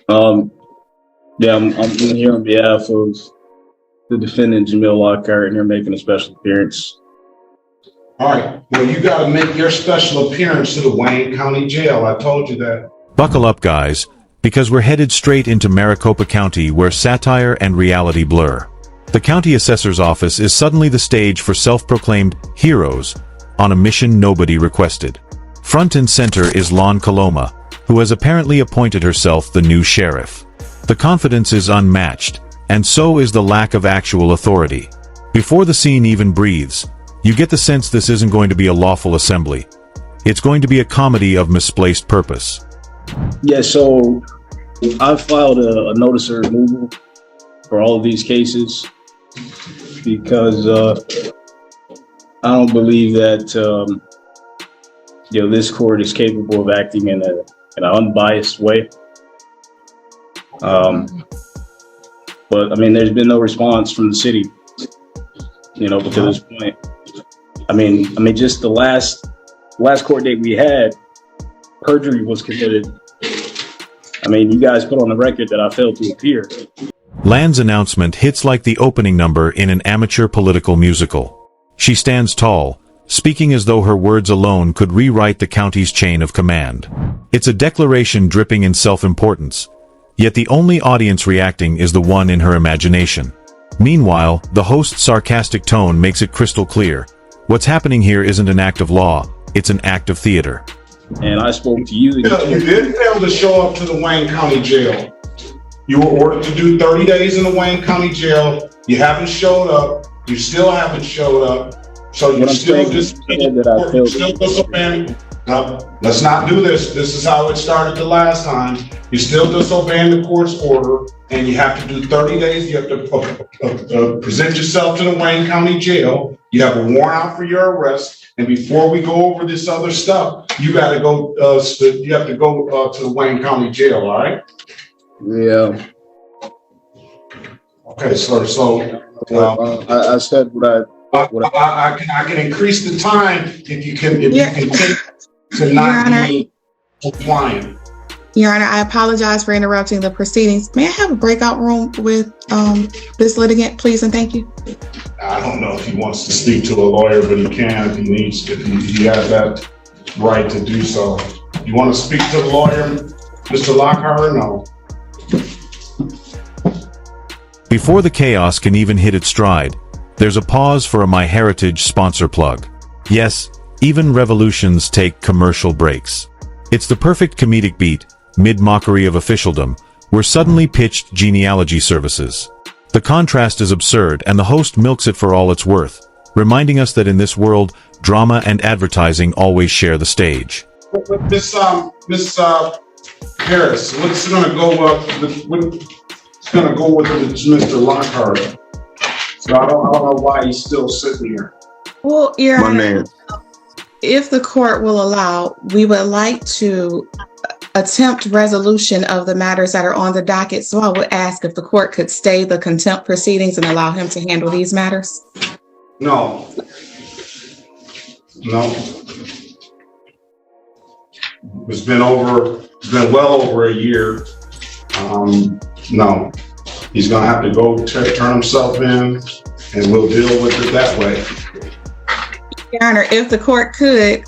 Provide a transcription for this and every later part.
Um, yeah, I'm here on behalf of the defendant, Jamil Lockhart, and you're making a special appearance. All right. Well, you got to make your special appearance to the Wayne County Jail. I told you that. Buckle up, guys, because we're headed straight into Maricopa County, where satire and reality blur. The county assessor's office is suddenly the stage for self-proclaimed heroes on a mission nobody requested. Front and center is Lon Coloma, who has apparently appointed herself the new sheriff. The confidence is unmatched, and so is the lack of actual authority. Before the scene even breathes, you get the sense this isn't going to be a lawful assembly. It's going to be a comedy of misplaced purpose. Yeah, so I've filed a notice of removal for all of these cases because I don't believe that this court is capable of acting in an unbiased way. But I mean, there's been no response from the city, up to this point. I mean, just the last court date we had, perjury was committed. I mean, you guys put on the record that I failed to appear. Land's announcement hits like the opening number in an amateur political musical. She stands tall, speaking as though her words alone could rewrite the county's chain of command. It's a declaration dripping in self-importance, yet the only audience reacting is the one in her imagination. Meanwhile, the host's sarcastic tone makes it crystal clear. What's happening here isn't an act of law, it's an act of theater. And I spoke to you. You did fail to show up to the Wayne County Jail. You were ordered to do 30 days in the Wayne County Jail. You haven't showed up. You still haven't showed up. So you're still disobeying. No, let's not do this. This is how it started the last time. You're still disobeying the court's order, and you have to do 30 days. You have to present yourself to the Wayne County Jail. You have a warrant out for your arrest. And before we go over this other stuff, you got to go. You have to go to the Wayne County Jail. All right? Yeah. Okay, sir. So I said what I can increase the time if you can take to not be compliant. Your Honor, I apologize for interrupting the proceedings. May I have a breakout room with this litigant, please, and thank you. I don't know if he wants to speak to a lawyer, but he can if he needs to. He has that right to do so. You want to speak to the lawyer, Mr. Lockhart, or no? Before the chaos can even hit its stride, there's a pause for a MyHeritage sponsor plug. Yes, even revolutions take commercial breaks. It's the perfect comedic beat, mid-mockery of officialdom, we're suddenly pitched genealogy services. The contrast is absurd, and the host milks it for all it's worth, reminding us that in this world, drama and advertising always share the stage. Miss Harris, what's going to go with Mr. Lockhart? So I don't know why he's still sitting here. Well, Your Honor, if the court will allow, we would like to attempt resolution of the matters that are on the docket. So I would ask if the court could stay the contempt proceedings and allow him to handle these matters. No. It's been well over a year. No. He's going to have to go turn himself in, and we'll deal with it that way. Your Honor, if the court could,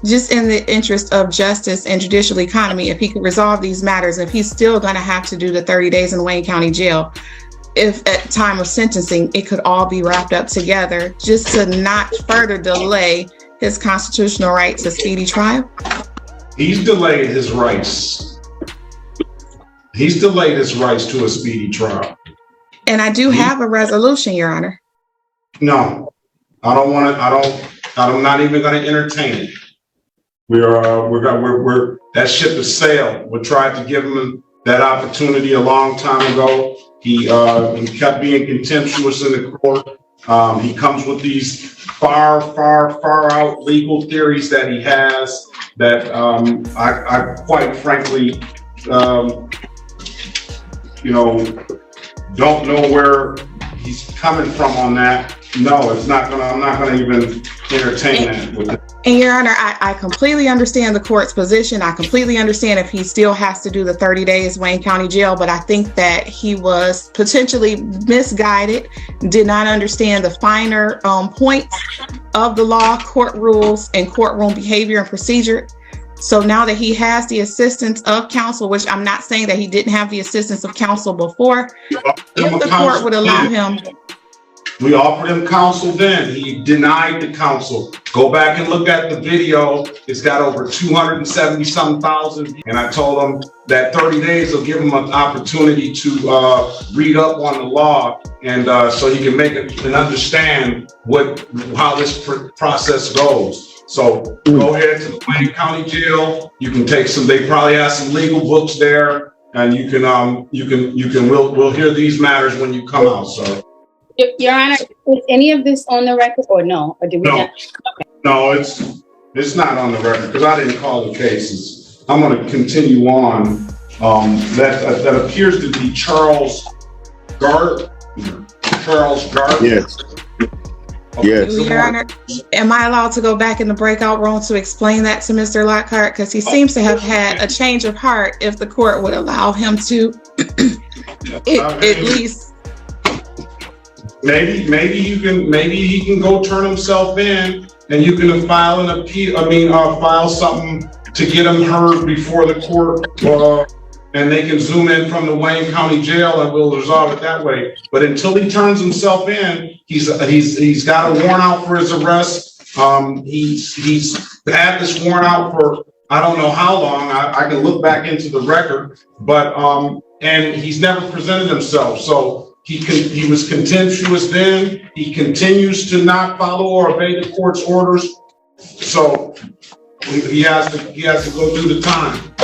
just in the interest of justice and judicial economy, if he could resolve these matters, if he's still going to have to do the 30 days in Wayne County Jail, if at time of sentencing, it could all be wrapped up together, just to not further delay his constitutional right to speedy trial. He's delayed his rights. He's delayed his rights to a speedy trial. And I do have a resolution, Your Honor. No, I don't want to. I'm not even going to entertain it. We're that ship has sailed. We tried to give him that opportunity a long time ago. He kept being contemptuous in the court. He comes with these far out legal theories that he has that I quite frankly, don't know where he's coming from on that. No, it's not gonna. I'm not gonna even entertain that. And Your Honor, I completely understand the court's position. I completely understand if he still has to do the 30 days Wayne County Jail, but I think that he was potentially misguided, did not understand the finer points of the law, court rules, and courtroom behavior and procedure. So now that he has the assistance of counsel, which I'm not saying that he didn't have the assistance of counsel before, if the court would allow him. We offered him counsel then. He denied the counsel. Go back and look at the video. It's got over 270-some thousand. And I told him that 30 days will give him an opportunity to read up on the law and so he can make it and understand how this process goes. So go ahead to the Wayne County Jail. You can take some, they probably have some legal books there, and we'll hear these matters when you come out, sir. Your Honor, is any of this on the record or no? Or did we not? Okay. No, it's not on the record because I didn't call the cases. I'm going to continue on. That appears to be Charles Gardner. Yes. Okay. Yes. Your Honor, am I allowed to go back in the breakout room to explain that to Mr. Lockhart? Because he seems to have had a change of heart if the court would allow him to at least. Maybe he can go turn himself in and you can file an appeal, file something to get him heard before the court, and they can zoom in from the Wayne County Jail and we'll resolve it that way. But until he turns himself in, he's got a warrant out for his arrest. He's had this warrant out for I don't know how long. I can look back into the record, but and he's never presented himself. So he was contemptuous then. He continues to not follow or obey the court's orders. So he has to go do the time,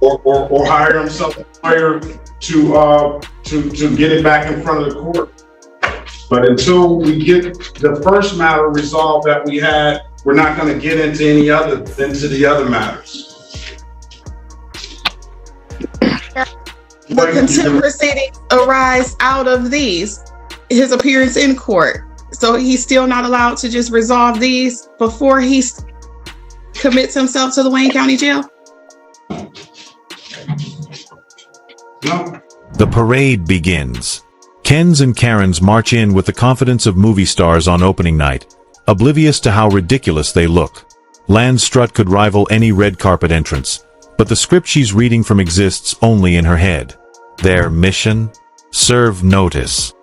or hire himself a lawyer to get it back in front of the court. But until we get the first matter resolved that we had, we're not going to get into the other matters. The contempt proceedings arise out of his appearance in court. So he's still not allowed to just resolve these before he commits himself to the Wayne County Jail? No. The parade begins. Kens and Karens march in with the confidence of movie stars on opening night, oblivious to how ridiculous they look. Land's strut could rival any red carpet entrance, but the script she's reading from exists only in her head. Their mission? Serve notice.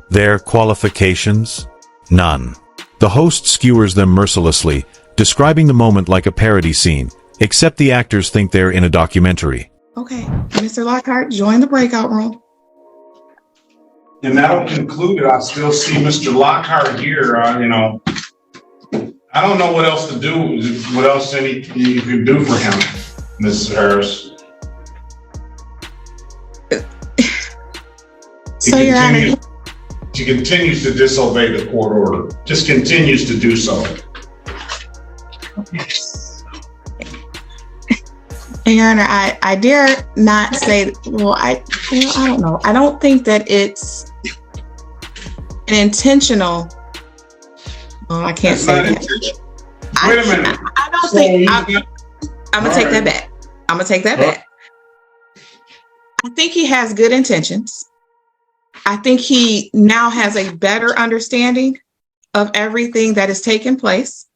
Their qualifications? None. The host skewers them mercilessly, describing the moment like a parody scene, except the actors think they're in a documentary. Okay, Mr. Lockhart, join the breakout room. And that'll conclude it. I still see Mr. Lockhart here. I don't know what else to do. What else you can do for him, Mrs. Harris? So, Your Honor, She continues to disobey the court order. Just continues to do so. And Your Honor, I dare not say. Well, I don't know. I don't think that it's an intentional. Well, I can't say that. Wait a minute. I don't think. I'm gonna take that back. I'm gonna take that back. I think he has good intentions. I think he now has a better understanding of everything that has taken place.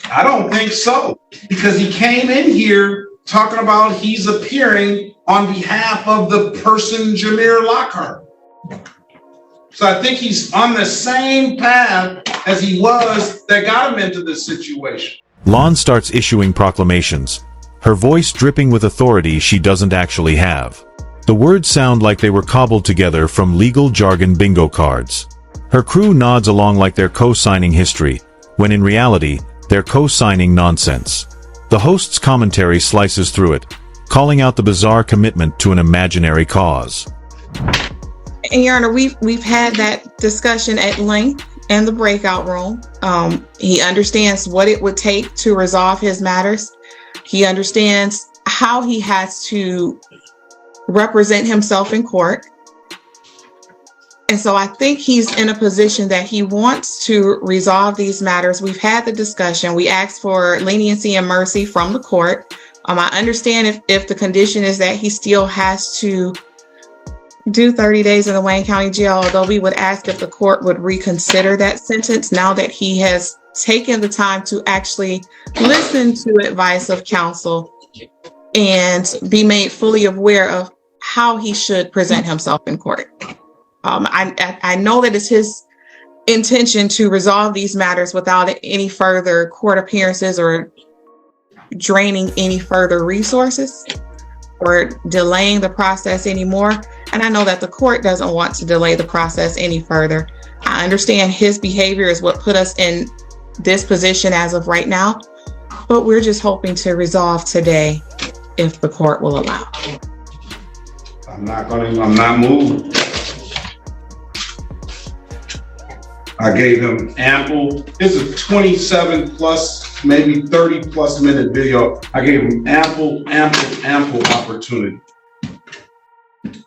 I don't think so, because he came in here talking about he's appearing on behalf of the person Jameer Lockhart. So I think he's on the same path as he was that got him into this situation. Lon starts issuing proclamations, her voice dripping with authority she doesn't actually have. The words sound like they were cobbled together from legal jargon bingo cards. Her crew nods along like they're co-signing history, when in reality, they're co-signing nonsense. The host's commentary slices through it, calling out the bizarre commitment to an imaginary cause. And Your Honor, we've had that discussion at length in the breakout room. He understands what it would take to resolve his matters. He understands how he has to represent himself in court. And so I think he's in a position that he wants to resolve these matters. We've had the discussion. We asked for leniency and mercy from the court. I understand if the condition is that he still has to do 30 days in the Wayne County Jail, although we would ask if the court would reconsider that sentence now that he has taken the time to actually listen to advice of counsel and be made fully aware of how he should present himself in court. I know that it's his intention to resolve these matters without any further court appearances or draining any further resources or delaying the process anymore. And I know that the court doesn't want to delay the process any further. I understand his behavior is what put us in this position as of right now, but we're just hoping to resolve today if the court will allow. I'm not moved. I gave him ample, it's a 27 plus, maybe 30 plus minute video. I gave him ample opportunity.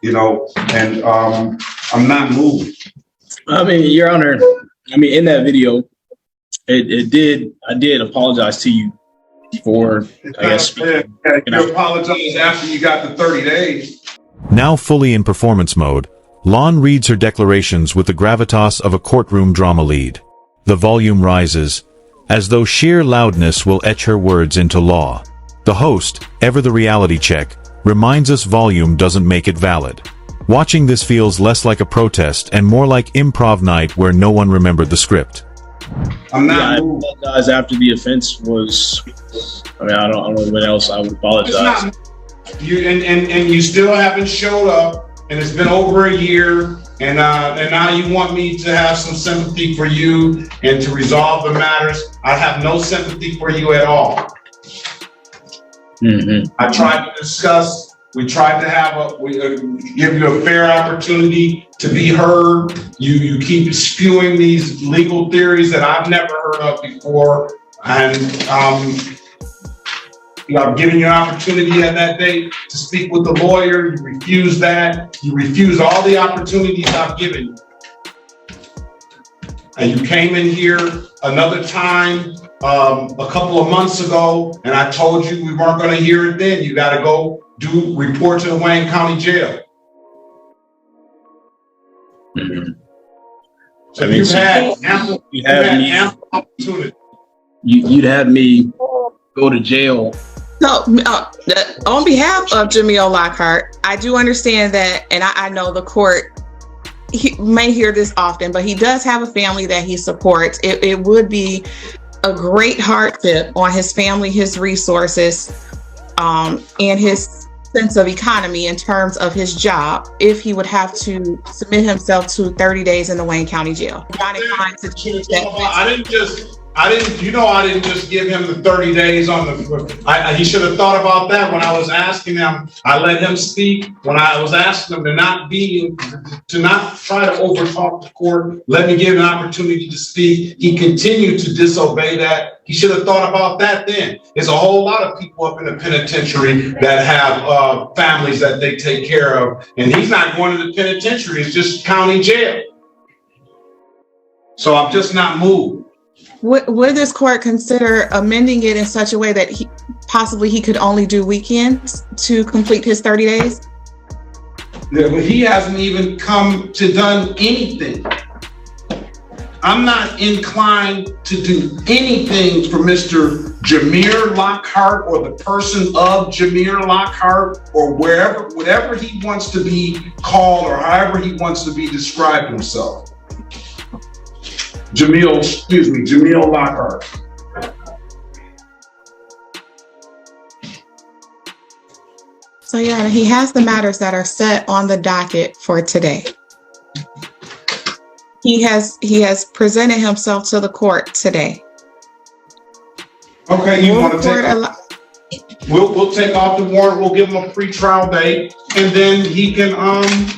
You know, and I'm not moved. I mean, Your Honor, in that video, I did apologize to you for, I guess. You apologize after you got the 30 days. Now fully in performance mode, Lon reads her declarations with the gravitas of a courtroom drama lead. The volume rises, as though sheer loudness will etch her words into law. The host, ever the reality check, reminds us volume doesn't make it valid. Watching this feels less like a protest and more like improv night where no one remembered the script. I apologize after the offense was, I don't know what else I would apologize. And you still haven't showed up, and it's been over a year, and now you want me to have some sympathy for you and to resolve the matters. I have no sympathy for you at all. Mm-hmm. I tried to discuss. We tried to give you a fair opportunity to be heard. You keep spewing these legal theories that I've never heard of before, and I've given you an opportunity at that date to speak with the lawyer. You refused that. You refused all the opportunities I've given you. And you came in here another time a couple of months ago, and I told you we weren't going to hear it then. You got to go report to the Wayne County Jail. Mm-hmm. So you've had ample opportunity. You'd have me go to jail. So, on behalf of Jamil Lockhart, I do understand that, and I know the court he may hear this often, but he does have a family that he supports. It would be a great hardship on his family, his resources, and his sense of economy in terms of his job if he would have to submit himself to 30 days in the Wayne County Jail. Not inclined to change that. I didn't just give him the 30 days on the, he should have thought about that when I was asking him. I let him speak when I was asking him to not try to overtalk the court. Let me give him an opportunity to speak. He continued to disobey that. He should have thought about that then. There's a whole lot of people up in the penitentiary that have families that they take care of, and he's not going to the penitentiary. It's just county jail. So I'm just not moved. Would this court consider amending it in such a way that he could only do weekends to complete his 30 days? Yeah, but he hasn't even done anything. I'm not inclined to do anything for Mr. Jamir Lockhart or the person of Jamir Lockhart or whatever he wants to be called or however he wants to be described himself. Jamil Lockhart. So yeah, he has the matters that are set on the docket for today. He has presented himself to the court today. Okay, you want to take we'll take off the warrant, we'll give him a pre-trial date, and then he can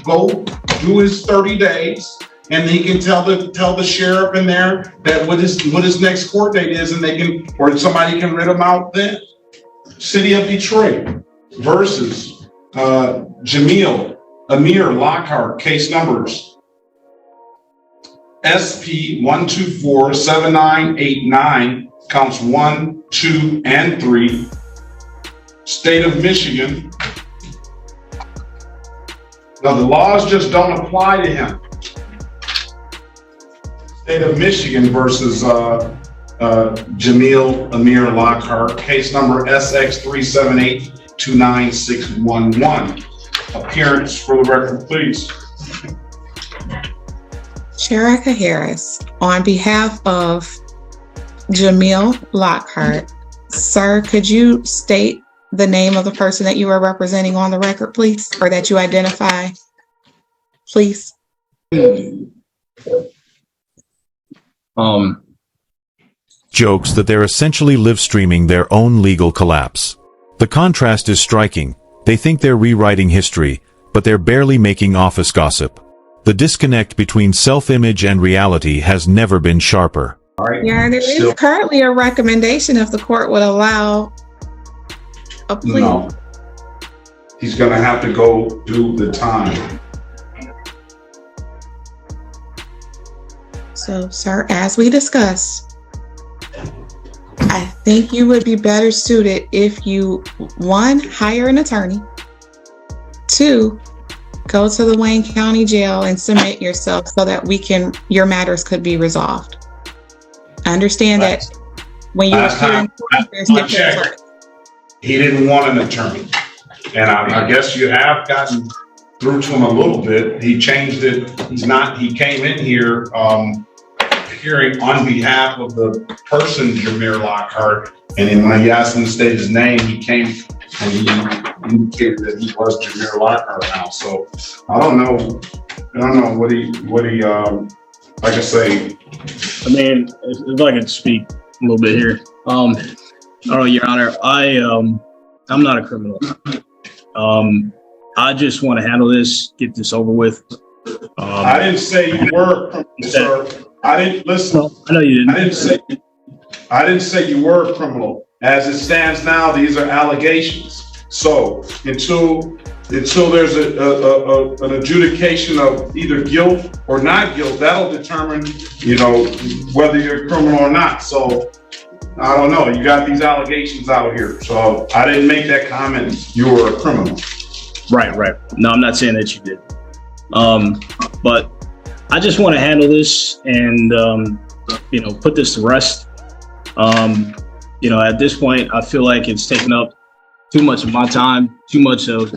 go do his 30 days. And he can tell the sheriff in there that what his next court date is, and or somebody can rid him out then. City of Detroit versus Amir Lockhart, case numbers SP 1247989, counts 1, 2, and 3. State of Michigan. Now, the laws just don't apply to him. State of Michigan versus Jamil Amir Lockhart, case number SX378-29611. Appearance for the record, please. Sherika Harris, on behalf of Jamil Lockhart, sir, could you state the name of the person that you are representing on the record, please, or that you identify, please? Jokes that they're essentially live streaming their own legal collapse. The contrast is striking. They think they're rewriting history, but they're barely making office gossip. The disconnect between self-image and reality has never been sharper. All right. Yeah, there is currently a recommendation if the court would allow a plea. No. He's gonna have to go do the time. So, sir, as we discussed, I think you would be better suited if you, 1, hire an attorney, 2, go to the Wayne County Jail and submit yourself so that your matters could be resolved. I understand that when you appear in court, there's different attorneys. He didn't want an attorney. And I guess you have gotten through to him a little bit. He changed it. He came in here appearing on behalf of the person, Jamir Lockhart. And then when he asked him to state his name, he came and he indicated that he was Jamir Lockhart now. So I don't know what he like I say. I mean, if I could speak a little bit here. Your Honor, I'm not a criminal. I just want to handle this, get this over with. I didn't say you were a criminal, sir. I didn't listen. No, I know you didn't. I didn't say you were a criminal. As it stands now, these are allegations. So until there's an adjudication of either guilt or not guilt, that'll determine, whether you're a criminal or not. So I don't know. You got these allegations out here. So I didn't make that comment. You were a criminal. Right. No, I'm not saying that you did. But I just want to handle this and, put this to rest. At this point, I feel like it's taken up too much of my time, too much of,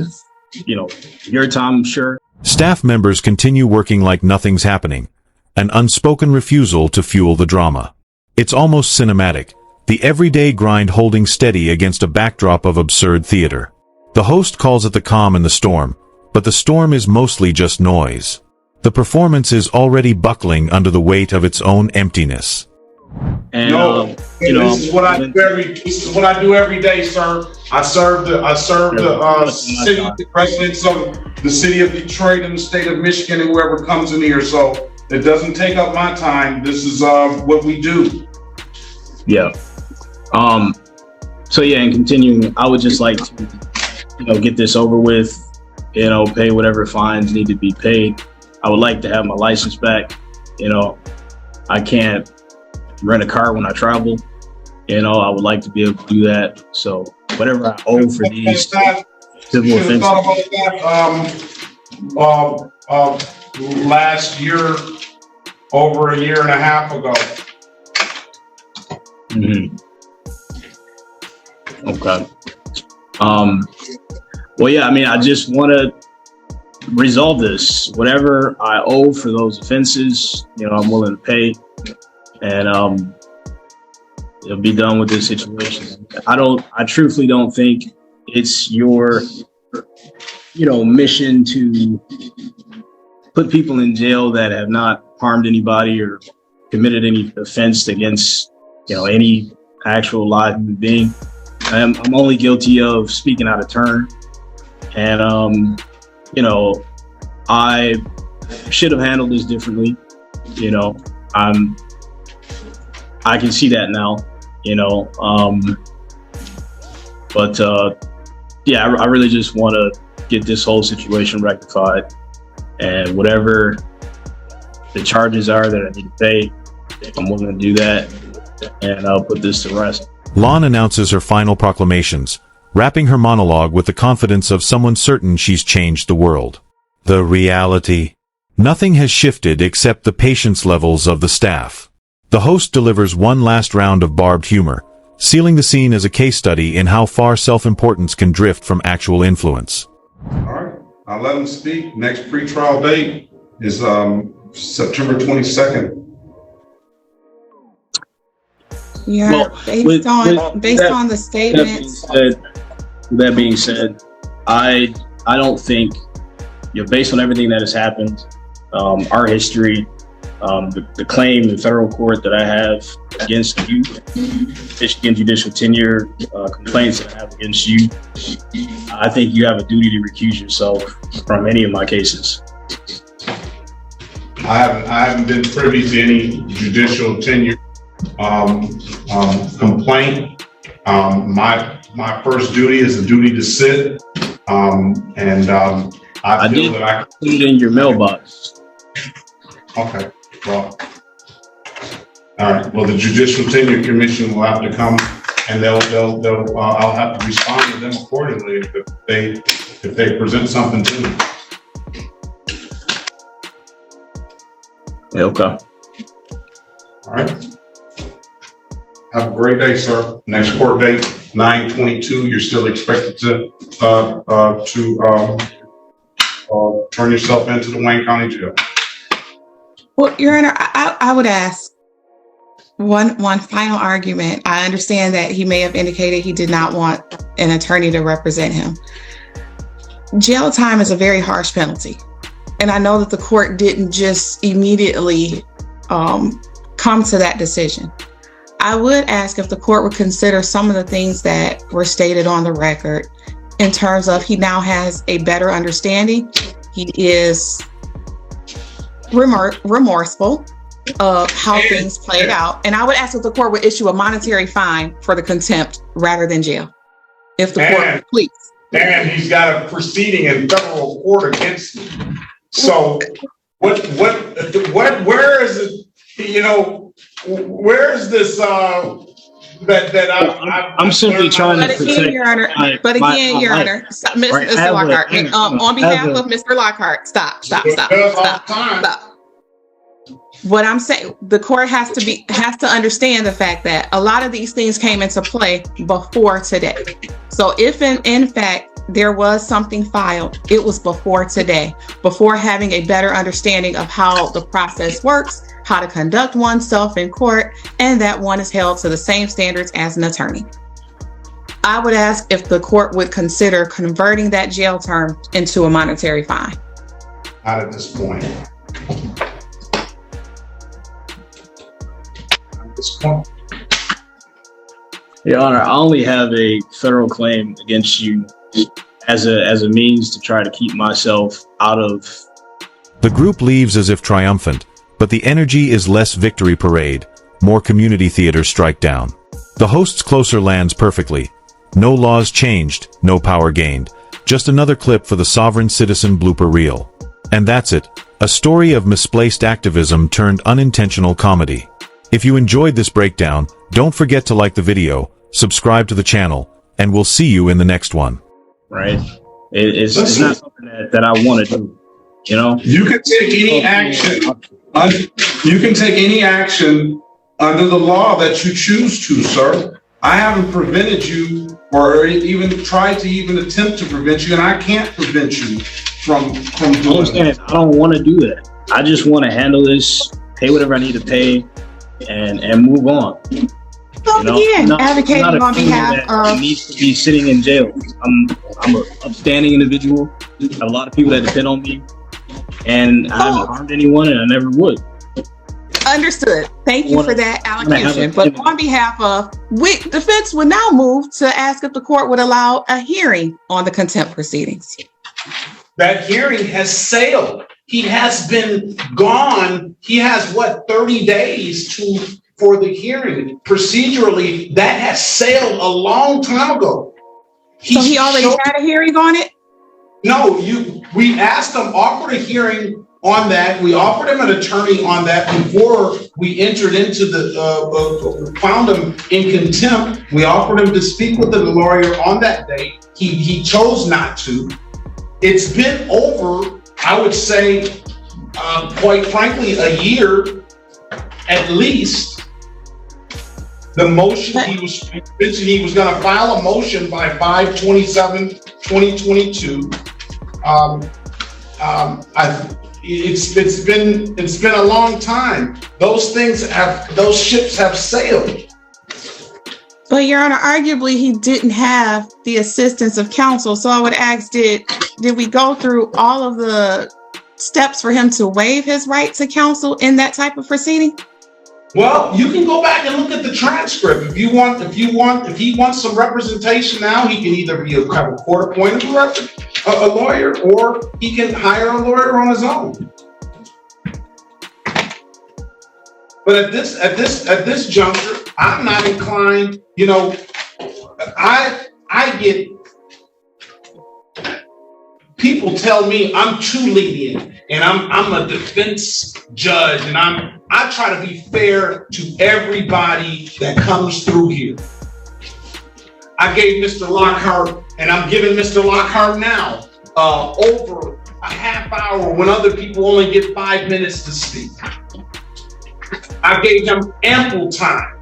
your time, I'm sure. Staff members continue working like nothing's happening, an unspoken refusal to fuel the drama. It's almost cinematic, the everyday grind holding steady against a backdrop of absurd theater. The host calls it the calm in the storm, but the storm is mostly just noise. The performance is already buckling under the weight of its own emptiness. And this is what I do every day, sir. I serve the city residents of the city of Detroit and the state of Michigan and whoever comes in here. So it doesn't take up my time. This is what we do. Yeah. And continuing, I would just like to, get this over with, pay whatever fines need to be paid. I would like to have my license back. I can't rent a car when I travel. I would like to be able to do that. So whatever I owe for these civil offenses. Last year, over a year and a half ago. Mm-hmm. Okay. I just want to resolve this. Whatever I owe for those offenses, I'm willing to pay, and it'll be done with this situation. I truthfully don't think it's your, mission to put people in jail that have not harmed anybody or committed any offense against, any actual live human being. I'm only guilty of speaking out of turn. And, I should have handled this differently. I can see that now, I really just want to get this whole situation rectified, and whatever the charges are that I need to pay, I'm willing to do that, and I'll put this to rest. Lon announces her final proclamations, wrapping her monologue with the confidence of someone certain she's changed the world. The reality. Nothing has shifted except the patience levels of the staff. The host delivers one last round of barbed humor, sealing the scene as a case study in how far self-importance can drift from actual influence. All right, I'll let him speak. Next pretrial date is September 22nd. Yeah, Well, based on the statements. That being said, I don't think, based on everything that has happened, our history, the claim in federal court that I have against you, Michigan judicial tenure complaints that I have against you, I think you have a duty to recuse yourself from any of my cases. I haven't been privy to any judicial tenure complaint. My first duty is the duty to sit, and I feel that I put it in your mailbox. Okay, well, all right. Well, the Judicial Tenure Commission will have to come, and I'll have to respond to them accordingly if they present something to me. Yeah, okay. All right. Have a great day, sir. Next court date, 9/22. You're still expected to turn yourself into the Wayne County Jail. Well, Your Honor, I would ask one final argument. I understand that he may have indicated he did not want an attorney to represent him. Jail time is a very harsh penalty. And I know that the court didn't just immediately come to that decision. I would ask if the court would consider some of the things that were stated on the record in terms of he now has a better understanding. He is remorseful of how things played out. And I would ask if the court would issue a monetary fine for the contempt rather than jail. If the court, please. And he's got a proceeding in federal court against me. So where is it, where is this, I'm simply trying to protect. Your Honor, but again, Your Honor, Mr. Lockhart, on behalf of Mr. Lockhart, stop. What I'm saying, the court has to understand the fact that a lot of these things came into play before today. So if in fact there was something filed, it was before today, before having a better understanding of how the process works, how to conduct oneself in court, and that one is held to the same standards as an attorney. I would ask if the court would consider converting that jail term into a monetary fine. Not at this point. Your Honor, I only have a federal claim against you as a means to try to keep myself out of. The group leaves as if triumphant, but the energy is less victory parade, more community theater strike down. The host's closer lands perfectly. No laws changed, no power gained. Just another clip for the sovereign citizen blooper reel. And that's it. A story of misplaced activism turned unintentional comedy. If you enjoyed this breakdown, don't forget to like the video, subscribe to the channel, and we'll see you in the next one. Right? It's not something that I want to do. You can take any action. You can take any action under the law that you choose to, sir. I haven't prevented you or even tried to even attempt to prevent you, and I can't prevent you from doing it. I don't want to do that. I just want to handle this, pay whatever I need to pay, and move on. Again, advocating on behalf of needs to be sitting in jail. I'm an upstanding individual. I have a lot of people that depend on me, and I haven't harmed anyone, and I never would. Understood. Thank you for that allocation. But on behalf of, defense would now move to ask if the court would allow a hearing on the contempt proceedings. That hearing has sailed. He has been gone. He has 30 days for the hearing. Procedurally, that has sailed a long time ago. So he already had a hearing on it? No, we asked him, offered a hearing on that. We offered him an attorney on that before we entered into found him in contempt. We offered him to speak with the lawyer on that day. He chose not to. It's been over, I would say, quite frankly, a year at least. The motion he was mentioning, he was going to file a motion by 5/27/2022. It's been a long time. Those ships have sailed. But Your Honor, arguably he didn't have the assistance of counsel. So I would ask, did we go through all of the steps for him to waive his right to counsel in that type of proceeding? Well, you can go back and look at the transcript. If he wants some representation now, he can either have a court-appointed a lawyer, or he can hire a lawyer on his own. But at this juncture, I'm not inclined. You know, I get people tell me I'm too lenient, and I'm a defense judge, and I try to be fair to everybody that comes through here. I gave Mr. Lockhart, and I'm giving Mr. Lockhart now, over a half hour when other people only get 5 minutes to speak. I gave him ample time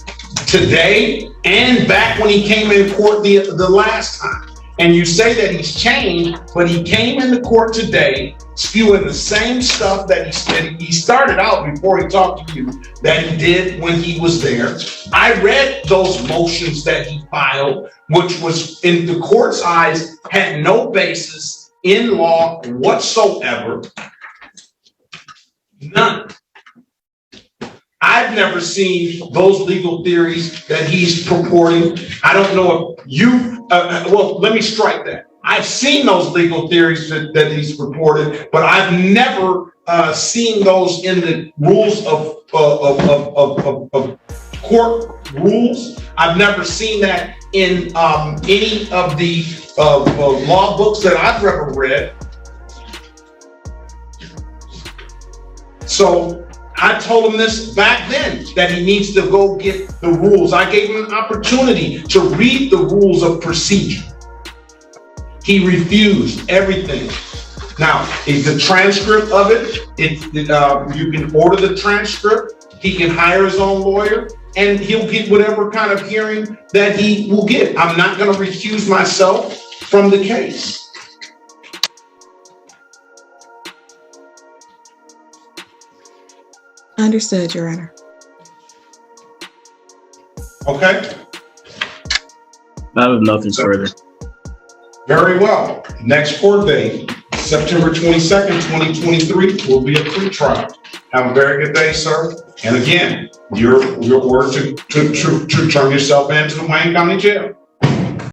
today and back when he came in court the last time. And you say that he's changed, but he came into court today spewing the same stuff that he started out before he talked to you that he did when he was there. I read those motions that he filed, which was in the court's eyes had no basis in law whatsoever. None. I've never seen those legal theories that he's purporting. I don't know if well, let me strike that. I've seen those legal theories that he's purported, but I've never seen those in the rules of court rules. I've never seen that in any of the law books that I've ever read. So I told him this back then, that he needs to go get the rules. I gave him an opportunity to read the rules of procedure. He refused everything. Now, the transcript of it, you can order the transcript. He can hire his own lawyer, and he'll get whatever kind of hearing that he will get. I'm not going to recuse myself from the case. Understood, Your Honor. Okay. I have nothing further. Very well. Next court date, September 22nd, 2023, will be a pretrial. Have a very good day, sir. And again, your order to turn yourself into the Wayne County Jail.